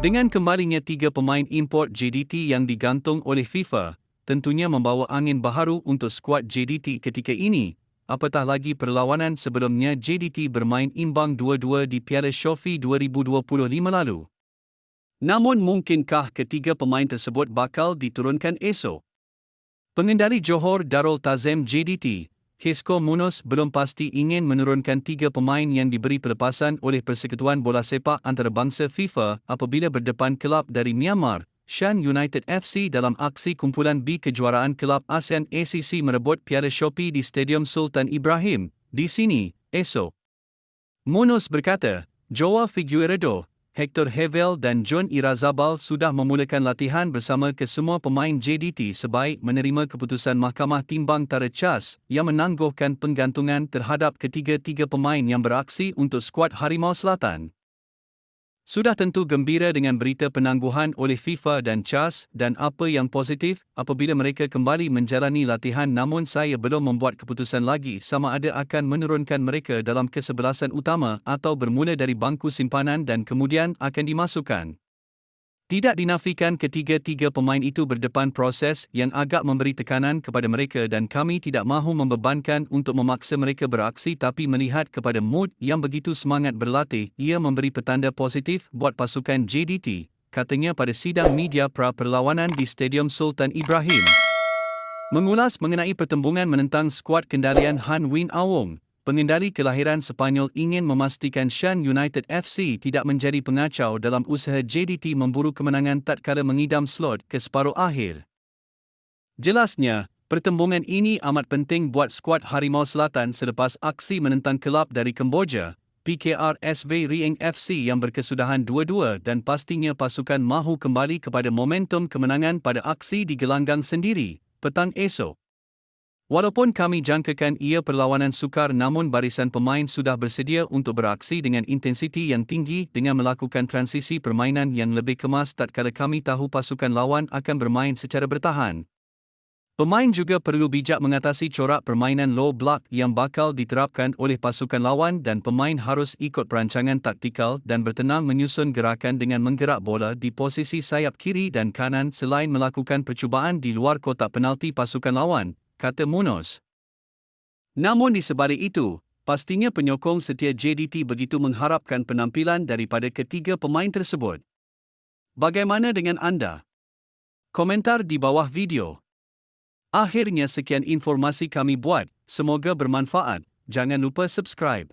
Dengan kembalinya 3 pemain import JDT yang digantung oleh FIFA, tentunya membawa angin baharu untuk skuad JDT ketika ini, apatah lagi perlawanan sebelumnya JDT bermain imbang 2-2 di Piala Shofie 2025 lalu. Namun mungkinkah ketiga pemain tersebut bakal diturunkan esok? Pengendali Johor Darul Tazim JDT, Xisco Munoz belum pasti ingin menurunkan 3 pemain yang diberi pelepasan oleh Persekutuan Bola Sepak Antarabangsa FIFA apabila berdepan kelab dari Myanmar, Shan United FC dalam aksi kumpulan B kejuaraan kelab ASEAN ACC merebut Piala Shopee di Stadium Sultan Ibrahim, di sini, esok. Munoz berkata, Joao Figueiredo, Hector Hevel dan John Irazabal sudah memulakan latihan bersama kesemua pemain JDT sebaik menerima keputusan Mahkamah Timbang Tara CAS yang menangguhkan penggantungan terhadap ketiga-tiga pemain yang beraksi untuk skuad Harimau Selatan. Sudah tentu gembira dengan berita penangguhan oleh FIFA dan CAS dan apa yang positif apabila mereka kembali menjalani latihan, namun saya belum membuat keputusan lagi sama ada akan menurunkan mereka dalam kesebelasan utama atau bermula dari bangku simpanan dan kemudian akan dimasukkan. Tidak dinafikan ketiga-tiga pemain itu berdepan proses yang agak memberi tekanan kepada mereka dan kami tidak mahu membebankan untuk memaksa mereka beraksi, tapi melihat kepada mood yang begitu semangat berlatih, ia memberi petanda positif buat pasukan JDT, katanya pada sidang media pra-perlawanan di Stadium Sultan Ibrahim. Mengulas mengenai pertembungan menentang skuad kendalian Han Win Awong, pengendali kelahiran Sepanyol ingin memastikan Shan United FC tidak menjadi pengacau dalam usaha JDT memburu kemenangan tatkala mengidam slot ke separuh akhir. Jelasnya, pertembungan ini amat penting buat skuad Harimau Selatan selepas aksi menentang kelab dari Kemboja, PKR SV Rieng FC yang berkesudahan 2-2 dan pastinya pasukan mahu kembali kepada momentum kemenangan pada aksi di gelanggang sendiri, petang esok. Walaupun kami jangkakan ia perlawanan sukar, namun barisan pemain sudah bersedia untuk beraksi dengan intensiti yang tinggi dengan melakukan transisi permainan yang lebih kemas tatkala kami tahu pasukan lawan akan bermain secara bertahan. Pemain juga perlu bijak mengatasi corak permainan low block yang bakal diterapkan oleh pasukan lawan dan pemain harus ikut perancangan taktikal dan bertenang menyusun gerakan dengan menggerak bola di posisi sayap kiri dan kanan selain melakukan percubaan di luar kotak penalti pasukan lawan, kata Munoz. Namun di sebalik itu, pastinya penyokong setia JDT begitu mengharapkan penampilan daripada ketiga pemain tersebut. Bagaimana dengan anda? Komentar di bawah video. Akhirnya sekian informasi kami buat, semoga bermanfaat. Jangan lupa subscribe.